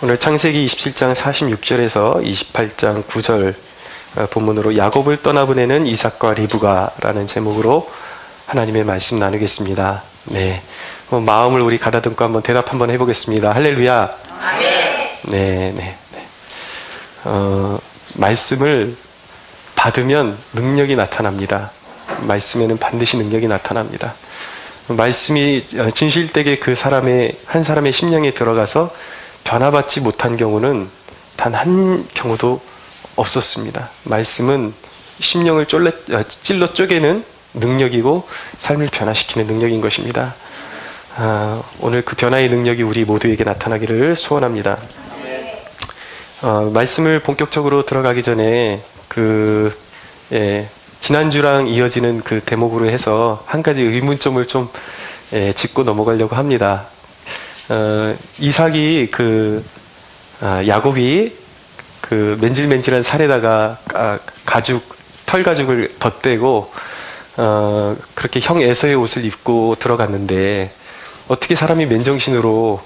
오늘 창세기 27장 46절에서 28장 9절 본문으로 야곱을 떠나보내는 이삭과 리브가라는 제목으로 하나님의 말씀 나누겠습니다. 네, 마음을 우리 가다듬고 한번 대답 한번 해보겠습니다. 할렐루야. 네. 말씀을 받으면 능력이 나타납니다. 말씀에는 반드시 능력이 나타납니다. 말씀이 진실되게 한 사람의 심령에 들어가서 변화받지 못한 경우는 단 한 경우도 없었습니다. 말씀은 심령을 찔러 쪼개는 능력이고 삶을 변화시키는 능력인 것입니다. 오늘 그 변화의 능력이 우리 모두에게 나타나기를 소원합니다. 말씀을 본격적으로 들어가기 전에 지난주랑 이어지는 그 대목으로 해서 한 가지 의문점을 좀 짚고 넘어가려고 합니다. 이삭이 야곱이 맨질맨질한 살에다가 털 가죽을 덧대고 그렇게 형 에서의 옷을 입고 들어갔는데 어떻게 사람이 맨정신으로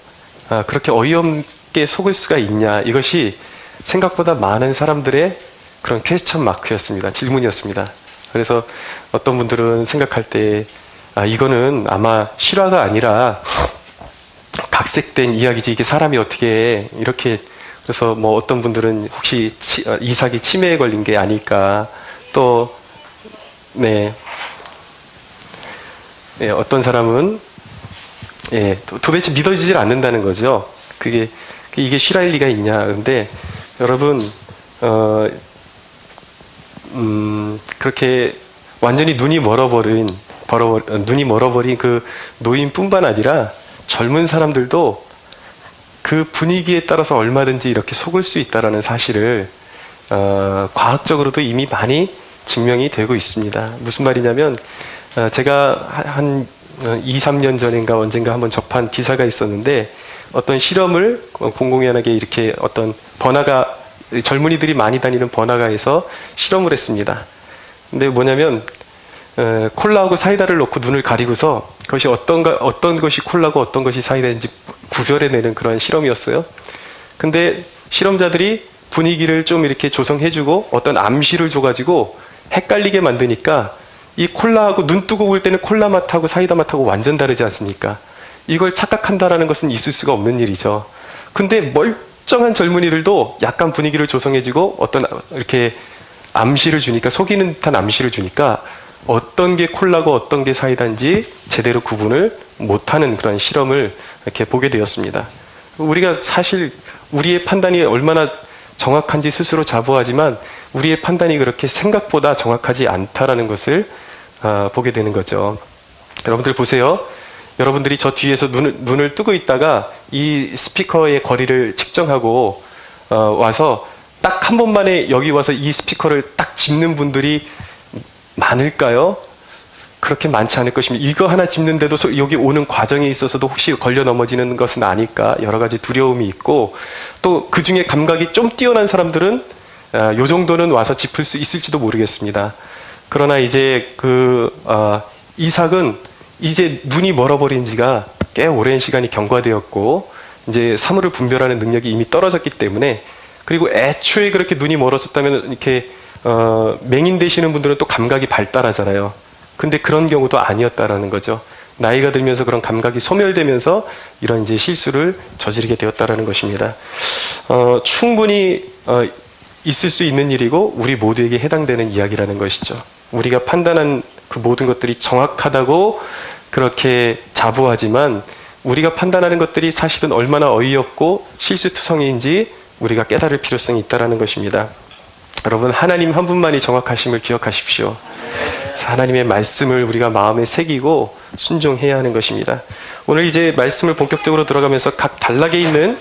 그렇게 어이없게 속을 수가 있냐, 이것이 생각보다 많은 사람들의 그런 퀘스천 마크였습니다. 질문이었습니다. 그래서 어떤 분들은 생각할 때 이거는 아마 실화가 아니라 각색된 이야기지, 이게 사람이 어떻게 이렇게, 그래서 뭐 어떤 분들은 혹시 이삭이 치매에 걸린 게 아닐까, 또 어떤 사람은 도대체 믿어지질 않는다는 거죠. 이게 실화일 리가 있냐. 그런데 여러분, 그렇게 완전히 눈이 멀어버린 그 노인뿐만 아니라 젊은 사람들도 그 분위기에 따라서 얼마든지 이렇게 속을 수 있다는 사실을 과학적으로도 이미 많이 증명이 되고 있습니다. 무슨 말이냐면, 제가 한 2, 3년 전인가 언젠가 한번 접한 기사가 있었는데, 어떤 실험을 공공연하게 이렇게 어떤 젊은이들이 많이 다니는 번화가에서 실험을 했습니다. 근데 뭐냐면, 콜라하고 사이다를 넣고 눈을 가리고서 그것이 어떤 것이 콜라고 어떤 것이 사이다인지 구별해내는 그런 실험이었어요. 근데 실험자들이 분위기를 좀 이렇게 조성해주고 어떤 암시를 줘가지고 헷갈리게 만드니까, 이 콜라하고 눈 뜨고 볼 때는 콜라 맛하고 사이다 맛하고 완전 다르지 않습니까? 이걸 착각한다라는 것은 있을 수가 없는 일이죠. 근데 멀쩡한 젊은이들도 약간 분위기를 조성해주고 어떤 이렇게 암시를 주니까, 속이는 듯한 암시를 주니까 어떤 게 콜라고 어떤 게 사이다인지 제대로 구분을 못하는 그런 실험을 이렇게 보게 되었습니다. 우리가 사실 우리의 판단이 얼마나 정확한지 스스로 자부하지만 우리의 판단이 그렇게 생각보다 정확하지 않다라는 것을 보게 되는 거죠. 여러분들 보세요. 여러분들이 저 뒤에서 눈을 뜨고 있다가 이 스피커의 거리를 측정하고 와서 딱 한 번만에 여기 와서 이 스피커를 딱 짚는 분들이 많을까요? 그렇게 많지 않을 것입니다. 이거 하나 짚는데도 여기 오는 과정에 있어서도 혹시 걸려 넘어지는 것은 아닐까, 여러 가지 두려움이 있고, 또 그 중에 감각이 좀 뛰어난 사람들은 요 정도는 와서 짚을 수 있을지도 모르겠습니다. 그러나 이제 이삭은 이제 눈이 멀어버린 지가 꽤 오랜 시간이 경과되었고, 이제 사물을 분별하는 능력이 이미 떨어졌기 때문에, 그리고 애초에 그렇게 눈이 멀어졌다면 이렇게 맹인 되시는 분들은 또 감각이 발달하잖아요. 근데 그런 경우도 아니었다라는 거죠. 나이가 들면서 그런 감각이 소멸되면서 이런 이제 실수를 저지르게 되었다라는 것입니다. 충분히 있을 수 있는 일이고 우리 모두에게 해당되는 이야기라는 것이죠. 우리가 판단한 그 모든 것들이 정확하다고 그렇게 자부하지만 우리가 판단하는 것들이 사실은 얼마나 어이없고 실수투성이인지 우리가 깨달을 필요성이 있다는 것입니다. 여러분, 하나님 한 분만이 정확하심을 기억하십시오. 하나님의 말씀을 우리가 마음에 새기고 순종해야 하는 것입니다. 오늘 이제 말씀을 본격적으로 들어가면서 각 단락에 있는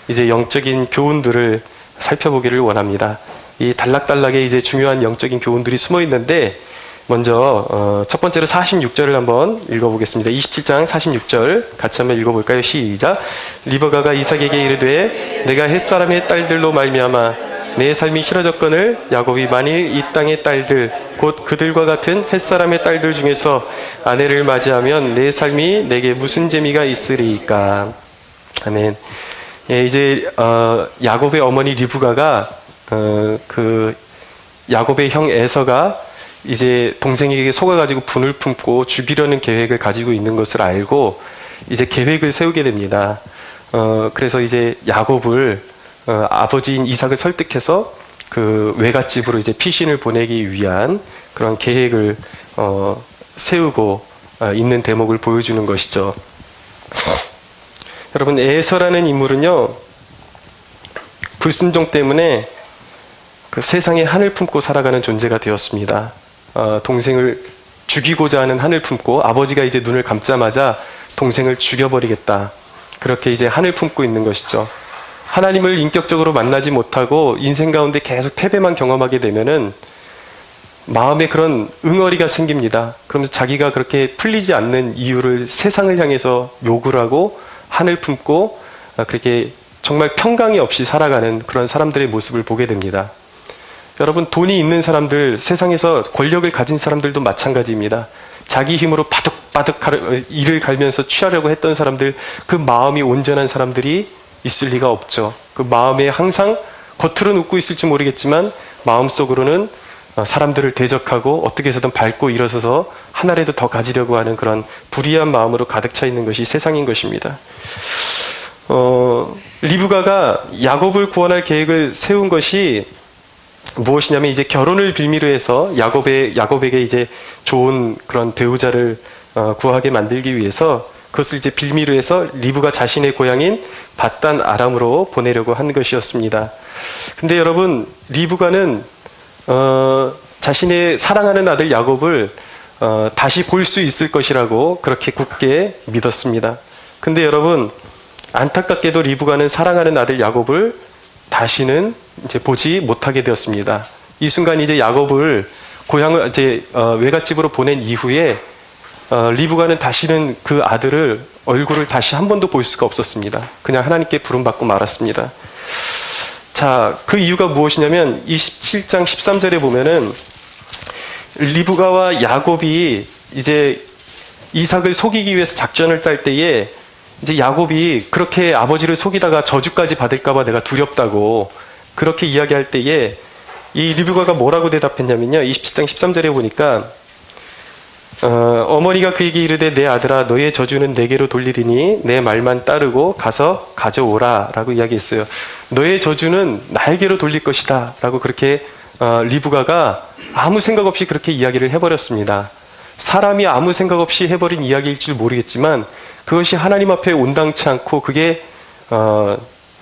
이제 영적인 교훈들을 살펴보기를 원합니다. 이 단락단락에 이제 중요한 영적인 교훈들이 숨어 있는데, 먼저 첫 번째로 46절을 한번 읽어보겠습니다. 27장 46절 같이 한번 읽어볼까요? 시작. 리브가가 이삭에게 이르되 내가 햇사람의 딸들로 말미암아 내 삶이 싫어졌거늘 야곱이 만일 이 땅의 딸들 곧 그들과 같은 햇사람의 딸들 중에서 아내를 맞이하면 내 삶이 내게 무슨 재미가 있으리이까. 아멘. 예, 이제 야곱의 어머니 리브가가 그 야곱의 형 에서가 이제 동생에게 속아가지고 분을 품고 죽이려는 계획을 가지고 있는 것을 알고 이제 계획을 세우게 됩니다. 그래서 이제 야곱을 아버지인 이삭을 설득해서 그 외갓집으로 이제 피신을 보내기 위한 그런 계획을 세우고 있는 대목을 보여주는 것이죠. 여러분, 에서라는 인물은요, 불순종 때문에 그 세상에 한을 품고 살아가는 존재가 되었습니다. 동생을 죽이고자 하는 한을 품고 아버지가 이제 눈을 감자마자 동생을 죽여버리겠다. 그렇게 이제 한을 품고 있는 것이죠. 하나님을 인격적으로 만나지 못하고 인생 가운데 계속 패배만 경험하게 되면은 마음에 그런 응어리가 생깁니다. 그러면서 자기가 그렇게 풀리지 않는 이유를 세상을 향해서 욕을 하고 한을 품고 그렇게 정말 평강이 없이 살아가는 그런 사람들의 모습을 보게 됩니다. 여러분, 돈이 있는 사람들, 세상에서 권력을 가진 사람들도 마찬가지입니다. 자기 힘으로 바득바득 이를 갈면서 취하려고 했던 사람들, 그 마음이 온전한 사람들이 있을 리가 없죠. 그 마음에 항상 겉으로는 웃고 있을지 모르겠지만 마음속으로는 사람들을 대적하고 어떻게 해서든 밟고 일어서서 하나라도 더 가지려고 하는 그런 불의한 마음으로 가득 차 있는 것이 세상인 것입니다. 리브가가 야곱을 구원할 계획을 세운 것이 무엇이냐면 이제 결혼을 빌미로 해서 야곱에게 이제 좋은 그런 배우자를 구하게 만들기 위해서 그것을 이제 빌미로 해서 리브가 자신의 고향인 밧단 아람으로 보내려고 한 것이었습니다. 근데 여러분, 리브가는 자신의 사랑하는 아들 야곱을 다시 볼 수 있을 것이라고 그렇게 굳게 믿었습니다. 근데 여러분, 안타깝게도 리브가는 사랑하는 아들 야곱을 다시는 이제 보지 못하게 되었습니다. 이 순간 이제 야곱을 고향을 이제 외갓집으로 보낸 이후에 리브가는 다시는 그 아들을 얼굴을 다시 한 번도 볼 수가 없었습니다. 그냥 하나님께 부름받고 말았습니다. 자, 그 이유가 무엇이냐면 27장 13절에 보면은 리브가와 야곱이 이제 이삭을 속이기 위해서 작전을 짤 때에 이제 야곱이 그렇게 아버지를 속이다가 저주까지 받을까봐 내가 두렵다고 그렇게 이야기할 때에 이 리브가가 뭐라고 대답했냐면요. 27장 13절에 보니까 어머니가 그에게 이르되 내 아들아 너의 저주는 내게로 돌리리니 내 말만 따르고 가서 가져오라 라고 이야기했어요. 너의 저주는 나에게로 돌릴 것이다 라고 그렇게 리브가가 아무 생각 없이 그렇게 이야기를 해버렸습니다. 사람이 아무 생각 없이 해버린 이야기일 줄 모르겠지만 그것이 하나님 앞에 온당치 않고 그게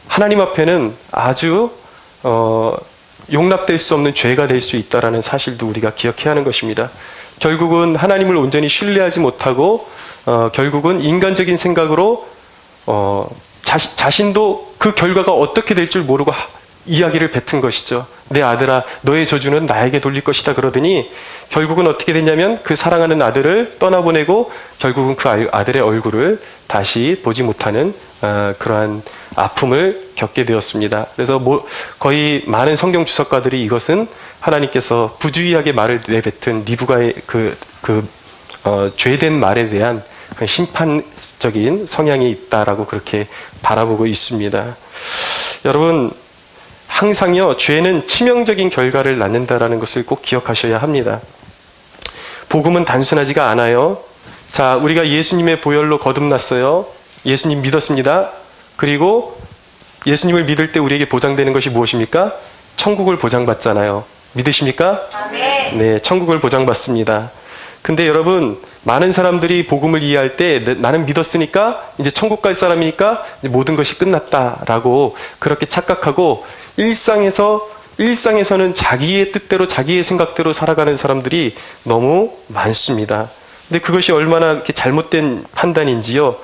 하나님 앞에는 아주 용납될 수 없는 죄가 될 수 있다는 사실도 우리가 기억해야 하는 것입니다. 결국은 하나님을 온전히 신뢰하지 못하고 결국은 인간적인 생각으로 자신도 그 결과가 어떻게 될 줄 모르고 이야기를 뱉은 것이죠. 내 아들아 너의 저주는 나에게 돌릴 것이다 그러더니 결국은 어떻게 됐냐면 그 사랑하는 아들을 떠나보내고 결국은 그 아들의 얼굴을 다시 보지 못하는 그러한 아픔을 겪게 되었습니다. 그래서 거의 많은 성경 주석가들이 이것은 하나님께서 부주의하게 말을 내뱉은 리브가의 죄된 말에 대한 심판적인 성향이 있다라고 그렇게 바라보고 있습니다. 여러분, 항상요, 죄는 치명적인 결과를 낳는다라는 것을 꼭 기억하셔야 합니다. 복음은 단순하지가 않아요. 자, 우리가 예수님의 보혈로 거듭났어요. 예수님 믿었습니다. 그리고 예수님을 믿을 때 우리에게 보장되는 것이 무엇입니까? 천국을 보장받잖아요. 믿으십니까? 아멘. 네, 천국을 보장받습니다. 근데 여러분, 많은 사람들이 복음을 이해할 때 나는 믿었으니까 이제 천국 갈 사람이니까 이제 모든 것이 끝났다라고 그렇게 착각하고 일상에서는 자기의 뜻대로 자기의 생각대로 살아가는 사람들이 너무 많습니다. 근데 그것이 얼마나 이렇게 잘못된 판단인지요.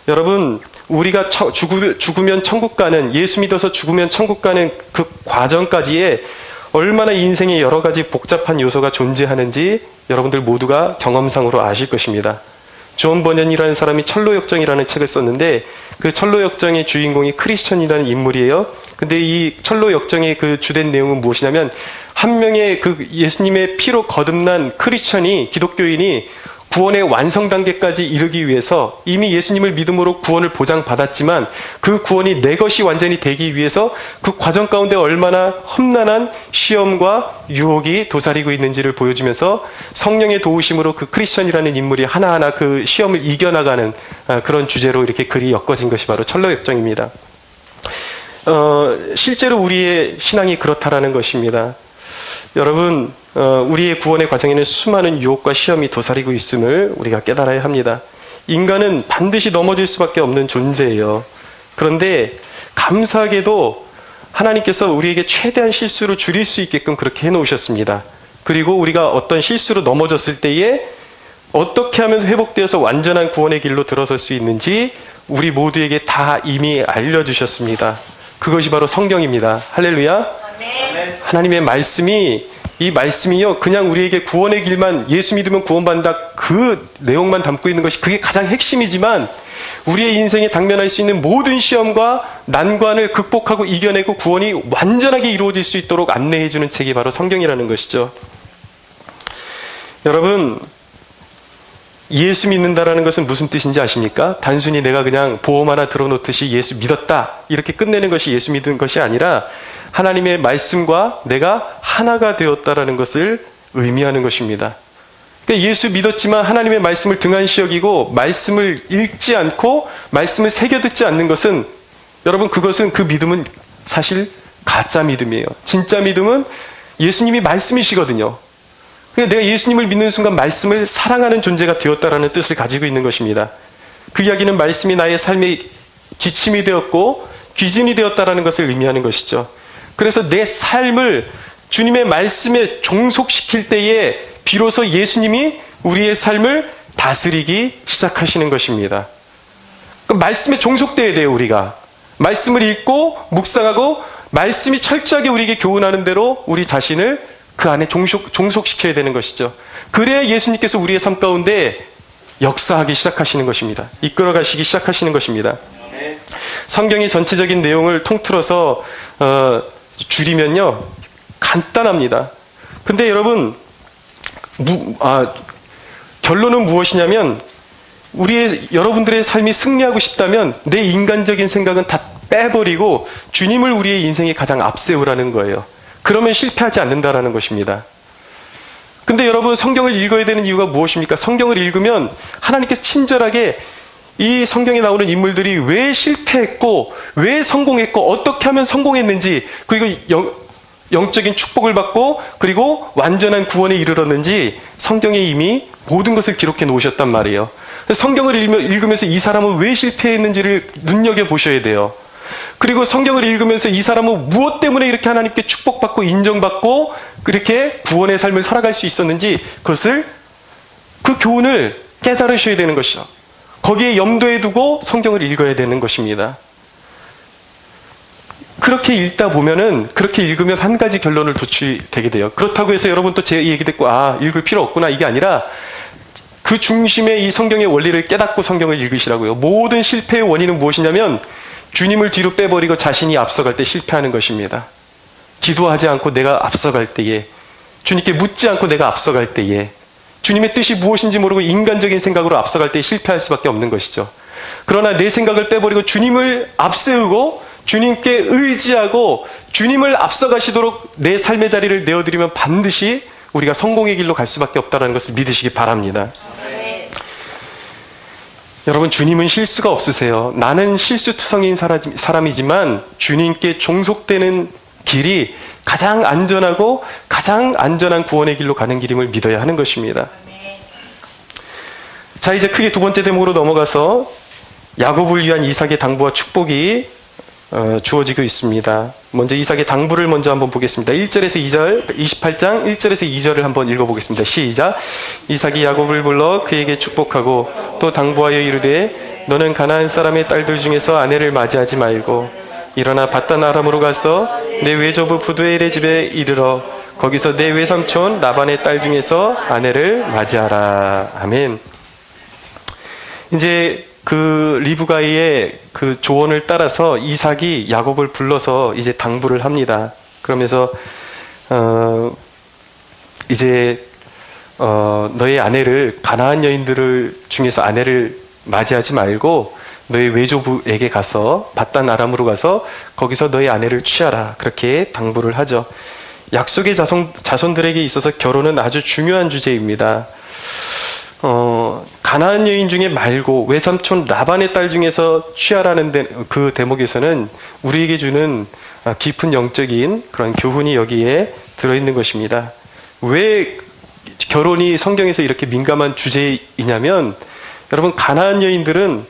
여러분, 우리가 죽으면 천국 가는, 예수 믿어서 죽으면 천국 가는 그 과정까지의 얼마나 인생에 여러 가지 복잡한 요소가 존재하는지 여러분들 모두가 경험상으로 아실 것입니다. 존 버년이라는 사람이 철로역정이라는 책을 썼는데 그 철로역정의 주인공이 크리스천이라는 인물이에요. 근데 이 철로역정의 그 주된 내용은 무엇이냐면 한 명의 그 예수님의 피로 거듭난 크리스천이, 기독교인이 구원의 완성 단계까지 이르기 위해서 이미 예수님을 믿음으로 구원을 보장받았지만 그 구원이 내 것이 완전히 되기 위해서 그 과정 가운데 얼마나 험난한 시험과 유혹이 도사리고 있는지를 보여주면서 성령의 도우심으로 그 크리스천이라는 인물이 하나하나 그 시험을 이겨나가는 그런 주제로 이렇게 글이 엮어진 것이 바로 철로역정입니다. 실제로 우리의 신앙이 그렇다라는 것입니다. 여러분, 우리의 구원의 과정에는 수많은 유혹과 시험이 도사리고 있음을 우리가 깨달아야 합니다. 인간은 반드시 넘어질 수밖에 없는 존재예요. 그런데 감사하게도 하나님께서 우리에게 최대한 실수를 줄일 수 있게끔 그렇게 해놓으셨습니다. 그리고 우리가 어떤 실수로 넘어졌을 때에 어떻게 하면 회복되어서 완전한 구원의 길로 들어설 수 있는지 우리 모두에게 다 이미 알려주셨습니다. 그것이 바로 성경입니다. 할렐루야. 하나님의 이 말씀이요, 그냥 우리에게 구원의 길만, 예수 믿으면 구원받는다, 그 내용만 담고 있는 것이 그게 가장 핵심이지만 우리의 인생에 당면할 수 있는 모든 시험과 난관을 극복하고 이겨내고 구원이 완전하게 이루어질 수 있도록 안내해주는 책이 바로 성경이라는 것이죠. 여러분, 예수 믿는다라는 것은 무슨 뜻인지 아십니까? 단순히 내가 그냥 보험 하나 들어놓듯이 예수 믿었다 이렇게 끝내는 것이 예수 믿는 것이 아니라 하나님의 말씀과 내가 하나가 되었다라는 것을 의미하는 것입니다. 그러니까 예수 믿었지만 하나님의 말씀을 등한시 여기고 말씀을 읽지 않고 말씀을 새겨 듣지 않는 것은, 여러분, 그것은, 그 믿음은 사실 가짜 믿음이에요. 진짜 믿음은 예수님이 말씀이시거든요. 내가 예수님을 믿는 순간 말씀을 사랑하는 존재가 되었다라는 뜻을 가지고 있는 것입니다. 그 이야기는 말씀이 나의 삶의 지침이 되었고 기준이 되었다라는 것을 의미하는 것이죠. 그래서 내 삶을 주님의 말씀에 종속시킬 때에 비로소 예수님이 우리의 삶을 다스리기 시작하시는 것입니다. 말씀에 종속돼야 돼요. 우리가 말씀을 읽고 묵상하고 말씀이 철저하게 우리에게 교훈하는 대로 우리 자신을 그 안에 종속시켜야 되는 것이죠. 그래야 예수님께서 우리의 삶 가운데 역사하기 시작하시는 것입니다. 이끌어가시기 시작하시는 것입니다. 성경의 전체적인 내용을 통틀어서 줄이면요, 간단합니다. 근데 여러분, 결론은 무엇이냐면, 여러분들의 삶이 승리하고 싶다면 내 인간적인 생각은 다 빼버리고 주님을 우리의 인생에 가장 앞세우라는 거예요. 그러면 실패하지 않는다라는 것입니다. 근데 여러분, 성경을 읽어야 되는 이유가 무엇입니까? 성경을 읽으면 하나님께서 친절하게 이 성경에 나오는 인물들이 왜 실패했고 왜 성공했고 어떻게 하면 성공했는지, 그리고 영적인 축복을 받고 그리고 완전한 구원에 이르렀는지 성경에 이미 모든 것을 기록해 놓으셨단 말이에요. 성경을 읽으면서 이 사람은 왜 실패했는지를 눈여겨보셔야 돼요. 그리고 성경을 읽으면서 이 사람은 무엇 때문에 이렇게 하나님께 축복받고 인정받고 그렇게 구원의 삶을 살아갈 수 있었는지, 그 교훈을 깨달으셔야 되는 것이죠. 거기에 염두에 두고 성경을 읽어야 되는 것입니다. 그렇게 읽다 보면은, 그렇게 읽으면 한 가지 결론을 도출되게 돼요. 그렇다고 해서 여러분 또 제 얘기 듣고 읽을 필요 없구나, 이게 아니라 그 중심에 이 성경의 원리를 깨닫고 성경을 읽으시라고요. 모든 실패의 원인은 무엇이냐면 주님을 뒤로 빼버리고 자신이 앞서갈 때 실패하는 것입니다. 기도하지 않고 내가 앞서갈 때에, 주님께 묻지 않고 내가 앞서갈 때에, 주님의 뜻이 무엇인지 모르고 인간적인 생각으로 앞서갈 때 실패할 수밖에 없는 것이죠. 그러나 내 생각을 빼버리고 주님을 앞세우고 주님께 의지하고 주님을 앞서가시도록 내 삶의 자리를 내어드리면 반드시 우리가 성공의 길로 갈 수밖에 없다는 것을 믿으시기 바랍니다. 여러분, 주님은 실수가 없으세요. 나는 실수투성인 사람이지만 주님께 종속되는 길이 가장 안전하고 가장 안전한 구원의 길로 가는 길임을 믿어야 하는 것입니다. 자, 이제 크게 두 번째 대목으로 넘어가서 야곱을 위한 이삭의 당부와 축복이 주어지고 있습니다. 먼저 이삭의 당부를 먼저 한번 보겠습니다. 1절에서 2절, 28장 1절에서 2절을 한번 읽어보겠습니다. 시작. 이삭이 야곱을 불러 그에게 축복하고 또 당부하여 이르되 너는 가나안 사람의 딸들 중에서 아내를 맞이하지 말고 일어나 바단 아람으로 가서 내 외조부 부두엘의 집에 이르러 거기서 내 외삼촌 라반의 딸 중에서 아내를 맞이하라. 아멘. 이제 그 리브가의 그 조언을 따라서 이삭이 야곱을 불러서 이제 당부를 합니다. 그러면서 이제 너의 아내를 가나안 여인들을 중에서 아내를 맞이하지 말고 너의 외조부에게 가서 밧단 아람으로 가서 거기서 너의 아내를 취하라. 그렇게 당부를 하죠. 약속의 자손들에게 있어서 결혼은 아주 중요한 주제입니다. 가나안 여인 중에 말고 외삼촌 라반의 딸 중에서 취하라는 그 대목에서는 우리에게 주는 깊은 영적인 그런 교훈이 여기에 들어있는 것입니다. 왜 결혼이 성경에서 이렇게 민감한 주제이냐면 여러분 가나안 여인들은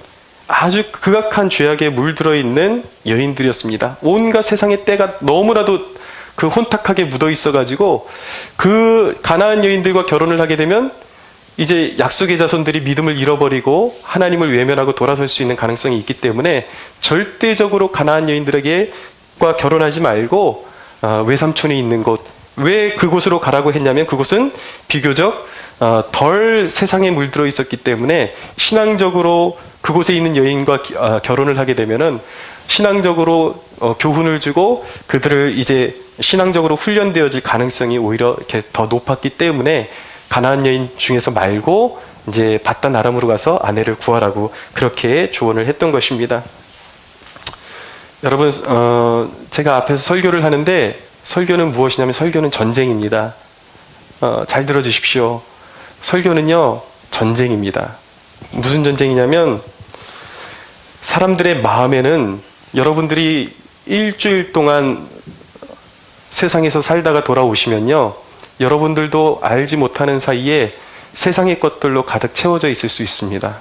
아주 극악한 죄악에 물들어 있는 여인들이었습니다. 온갖 세상의 때가 너무나도 그 혼탁하게 묻어 있어가지고 그 가나안 여인들과 결혼을 하게 되면 이제 약속의 자손들이 믿음을 잃어버리고 하나님을 외면하고 돌아설 수 있는 가능성이 있기 때문에 절대적으로 가나안 여인들에게과 결혼하지 말고 외삼촌이 있는 곳, 왜 그곳으로 가라고 했냐면 그곳은 비교적 덜 세상에 물들어 있었기 때문에 신앙적으로 그곳에 있는 여인과 결혼을 하게 되면은 신앙적으로 교훈을 주고 그들을 이제 신앙적으로 훈련되어질 가능성이 오히려 이렇게 더 높았기 때문에 가나안 여인 중에서 말고 이제 밧단 아람으로 가서 아내를 구하라고 그렇게 조언을 했던 것입니다. 여러분, 제가 앞에서 설교를 하는데 설교는 무엇이냐면 설교는 전쟁입니다. 잘 들어주십시오. 설교는요, 전쟁입니다. 무슨 전쟁이냐면 사람들의 마음에는 여러분들이 일주일 동안 세상에서 살다가 돌아오시면요, 여러분들도 알지 못하는 사이에 세상의 것들로 가득 채워져 있을 수 있습니다.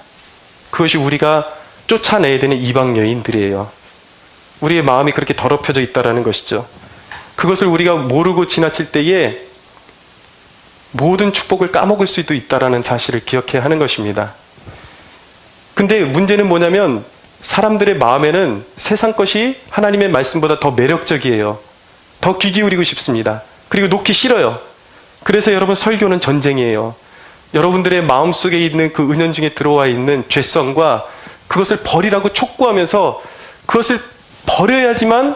그것이 우리가 쫓아내야 되는 이방 여인들이에요. 우리의 마음이 그렇게 더럽혀져 있다는 것이죠. 그것을 우리가 모르고 지나칠 때에 모든 축복을 까먹을 수도 있다는 사실을 기억해야 하는 것입니다. 근데 문제는 뭐냐면 사람들의 마음에는 세상 것이 하나님의 말씀보다 더 매력적이에요. 더 귀 기울이고 싶습니다. 그리고 놓기 싫어요. 그래서 여러분 설교는 전쟁이에요. 여러분들의 마음속에 있는 그 은연중에 들어와 있는 죄성과 그것을 버리라고 촉구하면서 그것을 버려야지만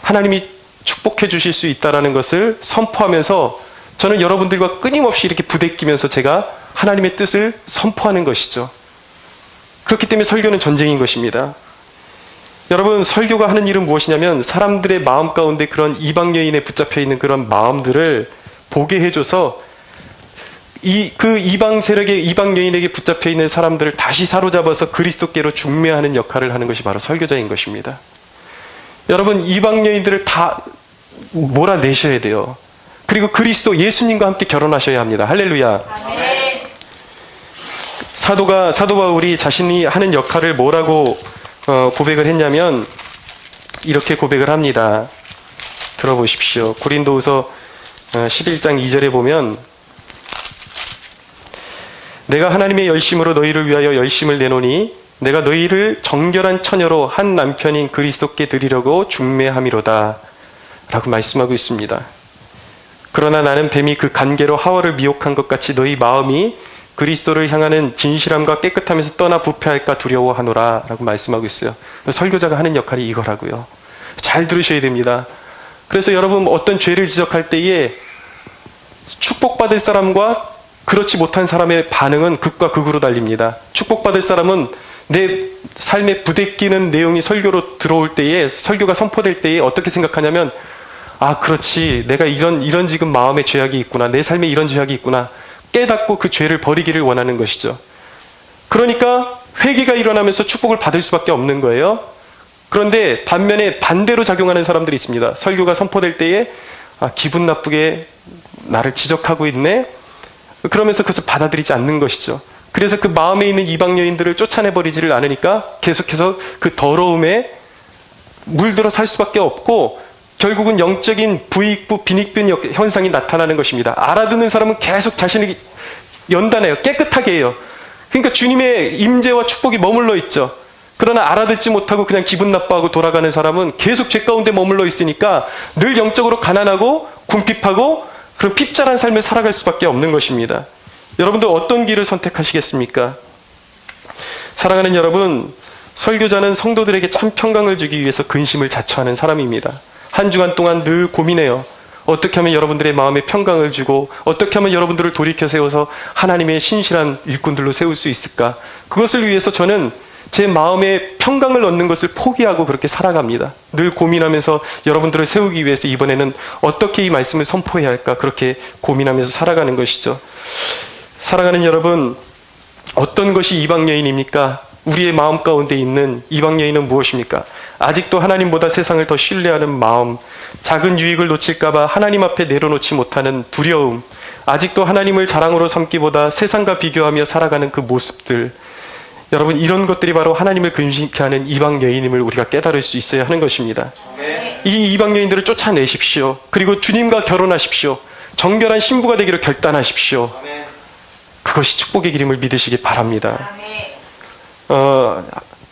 하나님이 축복해 주실 수 있다는 것을 선포하면서 저는 여러분들과 끊임없이 이렇게 부대끼면서 제가 하나님의 뜻을 선포하는 것이죠. 그렇기 때문에 설교는 전쟁인 것입니다. 여러분, 설교가 하는 일은 무엇이냐면 사람들의 마음 가운데 그런 이방 여인에 붙잡혀 있는 그런 마음들을 보게 해줘서 그 이방 세력의 이방 여인에게 붙잡혀 있는 사람들을 다시 사로잡아서 그리스도께로 중매하는 역할을 하는 것이 바로 설교자인 것입니다. 여러분, 이방 여인들을 다 몰아내셔야 돼요. 그리고 그리스도 예수님과 함께 결혼하셔야 합니다. 할렐루야. 아멘. 사도 바울이 자신이 하는 역할을 뭐라고 고백을 했냐면 이렇게 고백을 합니다. 들어보십시오. 고린도후서 11장 2절에 보면 내가 하나님의 열심으로 너희를 위하여 열심을 내노니 내가 너희를 정결한 처녀로 한 남편인 그리스도께 드리려고 중매함이로다 라고 말씀하고 있습니다. 그러나 나는 뱀이 그 간계로 하와를 미혹한 것 같이 너희 마음이 그리스도를 향하는 진실함과 깨끗함에서 떠나 부패할까 두려워하노라 라고 말씀하고 있어요. 설교자가 하는 역할이 이거라고요. 잘 들으셔야 됩니다. 그래서 여러분 어떤 죄를 지적할 때에 축복받을 사람과 그렇지 못한 사람의 반응은 극과 극으로 달립니다. 축복받을 사람은 내 삶에 부대끼는 내용이 설교로 들어올 때에 설교가 선포될 때에 어떻게 생각하냐면 아 그렇지 내가 이런 지금 마음의 죄악이 있구나 내 삶에 이런 죄악이 있구나 깨닫고 그 죄를 버리기를 원하는 것이죠. 그러니까 회개가 일어나면서 축복을 받을 수밖에 없는 거예요. 그런데 반면에 반대로 작용하는 사람들이 있습니다. 설교가 선포될 때에 아, 기분 나쁘게 나를 지적하고 있네. 그러면서 그것을 받아들이지 않는 것이죠. 그래서 그 마음에 있는 이방 여인들을 쫓아내버리지를 않으니까 계속해서 그 더러움에 물들어 살 수밖에 없고 결국은 영적인 부익부 빈익빈 현상이 나타나는 것입니다. 알아듣는 사람은 계속 자신을 연단해요. 깨끗하게 해요. 그러니까 주님의 임재와 축복이 머물러 있죠. 그러나 알아듣지 못하고 그냥 기분 나빠하고 돌아가는 사람은 계속 죄 가운데 머물러 있으니까 늘 영적으로 가난하고 궁핍하고 그런 핍절한 삶을 살아갈 수밖에 없는 것입니다. 여러분들 어떤 길을 선택하시겠습니까? 사랑하는 여러분, 설교자는 성도들에게 참 평강을 주기 위해서 근심을 자처하는 사람입니다. 한 주간 동안 늘 고민해요. 어떻게 하면 여러분들의 마음에 평강을 주고 어떻게 하면 여러분들을 돌이켜 세워서 하나님의 신실한 일꾼들로 세울 수 있을까? 그것을 위해서 저는 제 마음에 평강을 얻는 것을 포기하고 그렇게 살아갑니다. 늘 고민하면서 여러분들을 세우기 위해서 이번에는 어떻게 이 말씀을 선포해야 할까? 그렇게 고민하면서 살아가는 것이죠. 사랑하는 여러분, 어떤 것이 이방 여인입니까? 우리의 마음 가운데 있는 이방 여인은 무엇입니까? 아직도 하나님보다 세상을 더 신뢰하는 마음, 작은 유익을 놓칠까봐 하나님 앞에 내려놓지 못하는 두려움, 아직도 하나님을 자랑으로 삼기보다 세상과 비교하며 살아가는 그 모습들, 여러분, 이런 것들이 바로 하나님을 근심케 하는 이방 여인임을 우리가 깨달을 수 있어야 하는 것입니다. 이 이방 여인들을 쫓아내십시오. 그리고 주님과 결혼하십시오. 정결한 신부가 되기를 결단하십시오. 그것이 축복의 길임을 믿으시기 바랍니다.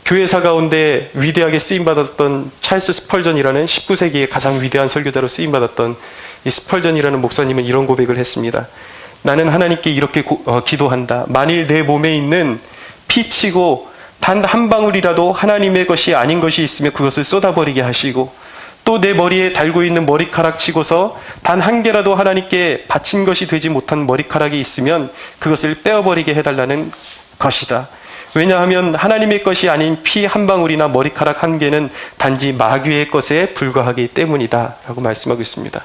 교회사 가운데 위대하게 쓰임받았던 찰스 스펄전이라는 19세기의 가장 위대한 설교자로 쓰임받았던 이 스펄전이라는 목사님은 이런 고백을 했습니다. 나는 하나님께 이렇게 기도한다. 만일 내 몸에 있는 피치고 단 한 방울이라도 하나님의 것이 아닌 것이 있으면 그것을 쏟아버리게 하시고, 또 내 머리에 달고 있는 머리카락 치고서 단 한 개라도 하나님께 바친 것이 되지 못한 머리카락이 있으면 그것을 떼어버리게 해달라는 것이다. 왜냐하면 하나님의 것이 아닌 피 한 방울이나 머리카락 한 개는 단지 마귀의 것에 불과하기 때문이다 라고 말씀하고 있습니다.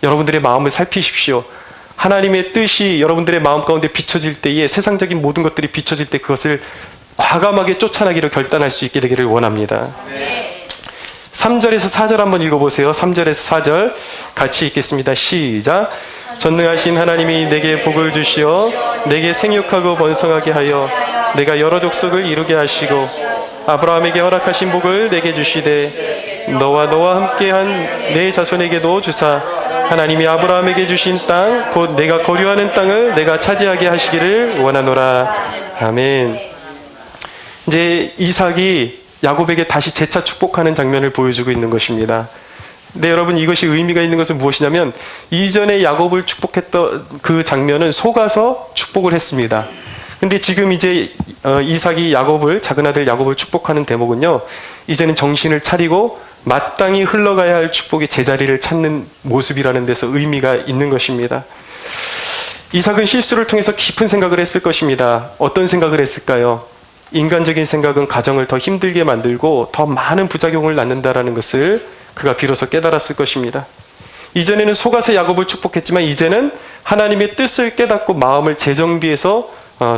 여러분들의 마음을 살피십시오. 하나님의 뜻이 여러분들의 마음 가운데 비춰질 때에, 세상적인 모든 것들이 비춰질 때 그것을 과감하게 쫓아나기를 결단할 수 있게 되기를 원합니다. 3절에서 4절 한번 읽어보세요. 3절에서 4절 같이 읽겠습니다. 시작. 전능하신 하나님이 내게 복을 주시어 내게 생육하고 번성하게 하여 내가 여러 족속을 이루게 하시고 아브라함에게 허락하신 복을 내게 주시되 너와 함께한 내 자손에게도 주사 하나님이 아브라함에게 주신 땅 곧 내가 거류하는 땅을 내가 차지하게 하시기를 원하노라. 아멘. 이제 이삭이 야곱에게 다시 재차 축복하는 장면을 보여주고 있는 것입니다. 네, 여러분, 이것이 의미가 있는 것은 무엇이냐면 이전에 야곱을 축복했던 그 장면은 속아서 축복을 했습니다. 근데 지금 이제 이삭이 작은 아들 야곱을 축복하는 대목은요, 이제는 정신을 차리고 마땅히 흘러가야 할 축복의 제자리를 찾는 모습이라는 데서 의미가 있는 것입니다. 이삭은 실수를 통해서 깊은 생각을 했을 것입니다. 어떤 생각을 했을까요? 인간적인 생각은 가정을 더 힘들게 만들고 더 많은 부작용을 낳는다라는 것을 그가 비로소 깨달았을 것입니다. 이전에는 속아서 야곱을 축복했지만 이제는 하나님의 뜻을 깨닫고 마음을 재정비해서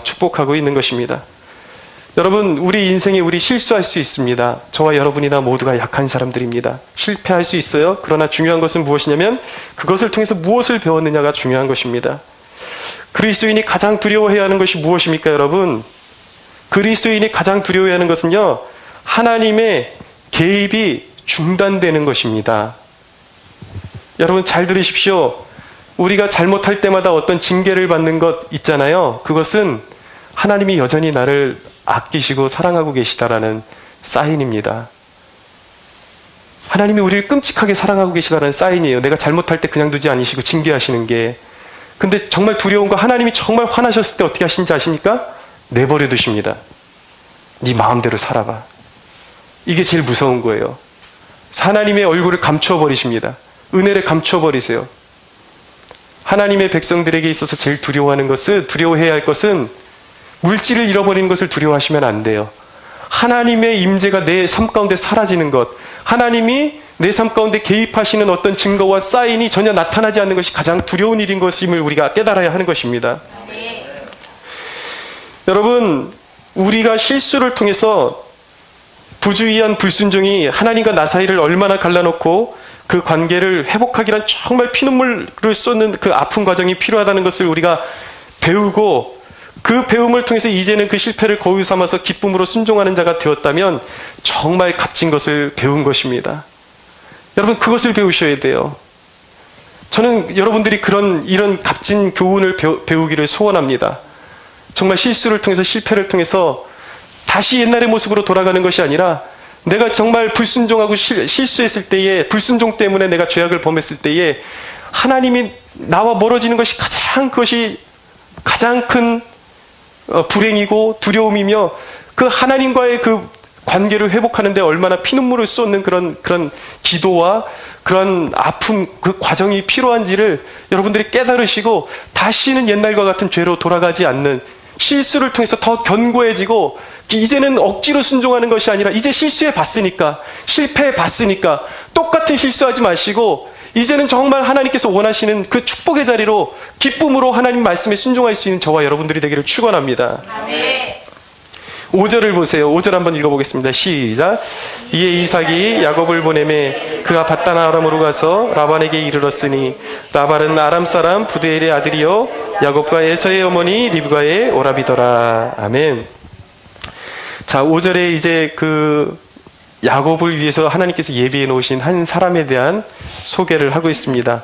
축복하고 있는 것입니다. 여러분, 우리 인생에 우리 실수할 수 있습니다. 저와 여러분이나 모두가 약한 사람들입니다. 실패할 수 있어요. 그러나 중요한 것은 무엇이냐면 그것을 통해서 무엇을 배웠느냐가 중요한 것입니다. 그리스도인이 가장 두려워해야 하는 것이 무엇입니까, 여러분? 그리스도인이 가장 두려워해야 하는 것은요, 하나님의 개입이 중단되는 것입니다. 여러분, 잘 들으십시오. 우리가 잘못할 때마다 어떤 징계를 받는 것 있잖아요. 그것은 하나님이 여전히 나를 아끼시고 사랑하고 계시다라는 사인입니다. 하나님이 우리를 끔찍하게 사랑하고 계시다라는 사인이에요. 내가 잘못할 때 그냥 두지 않으시고 징계하시는 게. 근데 정말 두려운 거, 하나님이 정말 화나셨을 때 어떻게 하시는지 아십니까? 내버려 두십니다. 네 마음대로 살아봐. 이게 제일 무서운 거예요. 하나님의 얼굴을 감추어 버리십니다. 은혜를 감추어 버리세요. 하나님의 백성들에게 있어서 제일 두려워해야 할 것은 물질을 잃어버리는 것을 두려워하시면 안 돼요. 하나님의 임재가 내 삶 가운데 사라지는 것, 하나님이 내 삶 가운데 개입하시는 어떤 증거와 사인이 전혀 나타나지 않는 것이 가장 두려운 일인 것임을 우리가 깨달아야 하는 것입니다. 여러분, 우리가 실수를 통해서 부주의한 불순종이 하나님과 나 사이를 얼마나 갈라놓고 그 관계를 회복하기란 정말 피눈물을 쏟는 그 아픈 과정이 필요하다는 것을 우리가 배우고, 그 배움을 통해서 이제는 그 실패를 거울 삼아서 기쁨으로 순종하는 자가 되었다면 정말 값진 것을 배운 것입니다. 여러분, 그것을 배우셔야 돼요. 저는 여러분들이 이런 값진 교훈을 배우기를 소원합니다. 정말 실수를 통해서, 실패를 통해서 다시 옛날의 모습으로 돌아가는 것이 아니라, 내가 정말 불순종하고 실수했을 때에, 불순종 때문에 내가 죄악을 범했을 때에 하나님이 나와 멀어지는 것이 그것이 가장 큰 불행이고 두려움이며, 그 하나님과의 그 관계를 회복하는데 얼마나 피눈물을 쏟는 그런 기도와 그런 아픔, 그 과정이 필요한지를 여러분들이 깨달으시고 다시는 옛날과 같은 죄로 돌아가지 않는, 실수를 통해서 더 견고해지고, 이제는 억지로 순종하는 것이 아니라 이제 실수해 봤으니까, 실패해 봤으니까 똑같은 실수하지 마시고 이제는 정말 하나님께서 원하시는 그 축복의 자리로 기쁨으로 하나님 말씀에 순종할 수 있는 저와 여러분들이 되기를 축원합니다. 아멘. 5절을 보세요. 5절 한번 읽어보겠습니다. 시작. 이에 이삭이 야곱을 보내매 그가 밧단 아람으로 가서 라반에게 이르렀으니 라반은 아람 사람 부두엘의 아들이요 야곱과 에서의 어머니 리브가의 오라비더라. 아멘. 자, 5절에 이제 그 야곱을 위해서 하나님께서 예비해 놓으신 한 사람에 대한 소개를 하고 있습니다.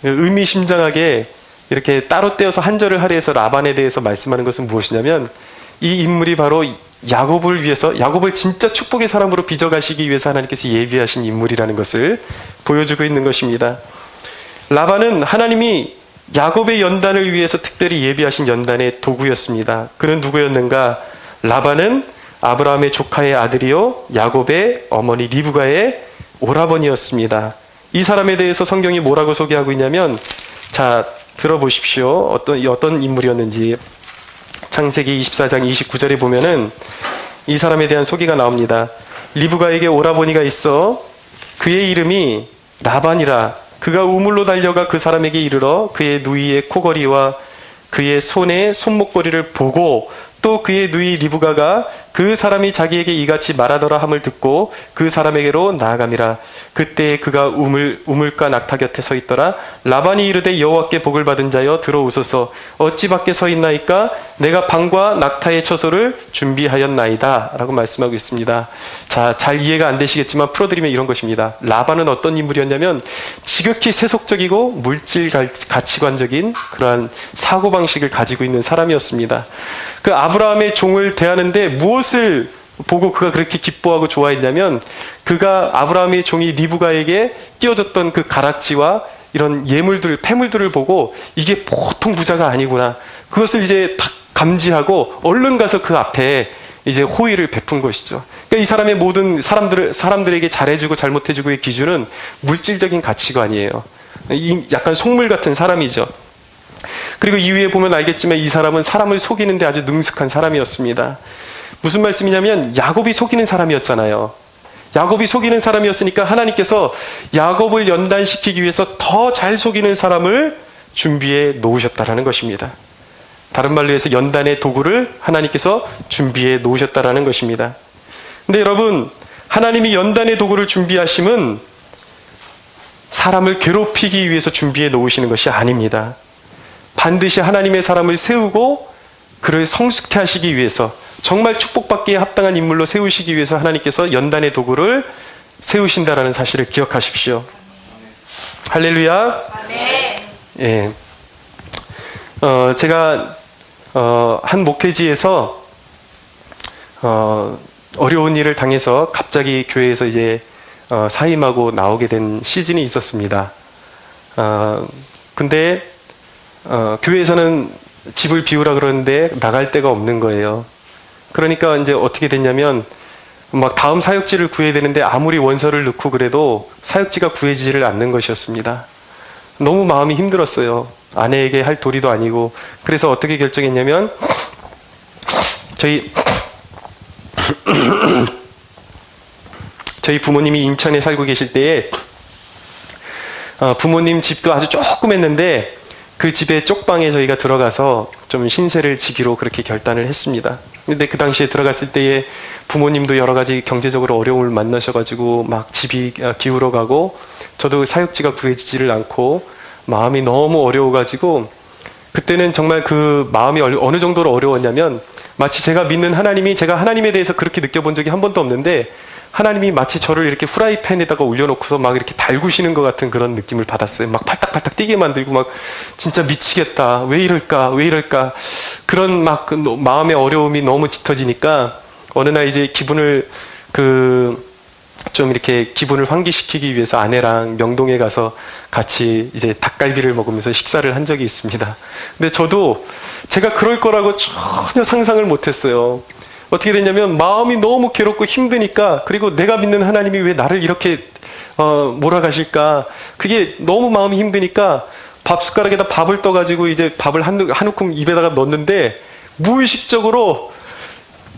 의미심장하게 이렇게 따로 떼어서 한 절을 할애해서 라반에 대해서 말씀하는 것은 무엇이냐면, 이 인물이 바로 야곱을 위해서, 야곱을 진짜 축복의 사람으로 빚어가시기 위해서 하나님께서 예비하신 인물이라는 것을 보여주고 있는 것입니다. 라반은 하나님이 야곱의 연단을 위해서 특별히 예비하신 연단의 도구였습니다. 그는 누구였는가? 라반은 아브라함의 조카의 아들이요 야곱의 어머니 리브가의 오라버니였습니다. 이 사람에 대해서 성경이 뭐라고 소개하고 있냐면, 자, 들어보십시오. 어떤 인물이었는지. 창세기 24장 29절에 보면은 이 사람에 대한 소개가 나옵니다. 리브가에게 오라버니가 있어 그의 이름이 라반이라. 그가 우물로 달려가 그 사람에게 이르러 그의 누이의 코걸이와 그의 손의 손목걸이를 보고, 또 그의 누이 리브가가 그 사람이 자기에게 이같이 말하더라 함을 듣고 그 사람에게로 나아감이라. 그때 그가 우물가 낙타 곁에 서 있더라. 라반이 이르되 여호와께 복을 받은 자여 들어오소서. 어찌 밖에 서 있나이까? 내가 방과 낙타의 처소를 준비하였나이다 라고 말씀하고 있습니다. 자, 잘 이해가 안 되시겠지만 풀어드리면 이런 것입니다. 라반은 어떤 인물이었냐면 지극히 세속적이고 물질 가치관적인 그러한 사고방식을 가지고 있는 사람이었습니다. 그 아브라함의 종을 대하는데 무엇을 보고 그가 그렇게 기뻐하고 좋아했냐면, 그가 아브라함의 종이 리브가에게 끼워줬던 그 가락지와 이런 예물들, 폐물들을 보고 이게 보통 부자가 아니구나, 그것을 이제 딱 감지하고 얼른 가서 그 앞에 이제 호의를 베푼 것이죠. 그러니까 이 사람의 모든 사람들에게 잘해주고 잘못해주고의 기준은 물질적인 가치관이에요. 약간 속물 같은 사람이죠. 그리고 이후에 보면 알겠지만 이 사람은 사람을 속이는데 아주 능숙한 사람이었습니다. 무슨 말씀이냐면 야곱이 속이는 사람이었잖아요. 야곱이 속이는 사람이었으니까 하나님께서 야곱을 연단시키기 위해서 더 잘 속이는 사람을 준비해 놓으셨다라는 것입니다. 다른 말로 해서 연단의 도구를 하나님께서 준비해 놓으셨다라는 것입니다. 근데 여러분, 하나님이 연단의 도구를 준비하심은 사람을 괴롭히기 위해서 준비해 놓으시는 것이 아닙니다. 반드시 하나님의 사람을 세우고 그를 성숙해 하시기 위해서, 정말 축복받기에 합당한 인물로 세우시기 위해서 하나님께서 연단의 도구를 세우신다라는 사실을 기억하십시오. 할렐루야. 예. 제가 한 목회지에서 어려운 일을 당해서 갑자기 교회에서 이제 사임하고 나오게 된 시즌이 있었습니다. 근데 교회에서는 집을 비우라 그러는데 나갈 데가 없는 거예요. 그러니까 이제 어떻게 됐냐면, 막 다음 사역지를 구해야 되는데 아무리 원서를 넣고 그래도 사역지가 구해지지를 않는 것이었습니다. 너무 마음이 힘들었어요. 아내에게 할 도리도 아니고. 그래서 어떻게 결정했냐면, 저희 부모님이 인천에 살고 계실 때에 부모님 집도 아주 조금 했는데 그 집의 쪽방에 저희가 들어가서 좀 신세를 지기로 그렇게 결단을 했습니다. 근데 그 당시에 들어갔을 때에 부모님도 여러 가지 경제적으로 어려움을 만나셔가지고 막 집이 기울어가고, 저도 사역지가 구해지지를 않고 마음이 너무 어려워가지고, 그때는 정말 그 마음이 어느 정도로 어려웠냐면, 마치 제가 믿는 하나님이, 제가 하나님에 대해서 그렇게 느껴본 적이 한 번도 없는데 하나님이 마치 저를 이렇게 후라이팬에다가 올려놓고서 막 이렇게 달구시는 것 같은 그런 느낌을 받았어요. 막 팔딱팔딱 뛰게 만들고, 막 진짜 미치겠다, 왜 이럴까 그런 막 그 마음의 어려움이 너무 짙어지니까 어느 날 이제 기분을 좀 이렇게 기분을 환기시키기 위해서 아내랑 명동에 가서 같이 이제 닭갈비를 먹으면서 식사를 한 적이 있습니다. 근데 저도 제가 그럴 거라고 전혀 상상을 못했어요. 어떻게 됐냐면 마음이 너무 괴롭고 힘드니까, 그리고 내가 믿는 하나님이 왜 나를 이렇게 몰아가실까, 그게 너무 마음이 힘드니까 밥 숟가락에다 밥을 떠가지고 이제 밥을 한 움큼 입에다가 넣었는데, 무의식적으로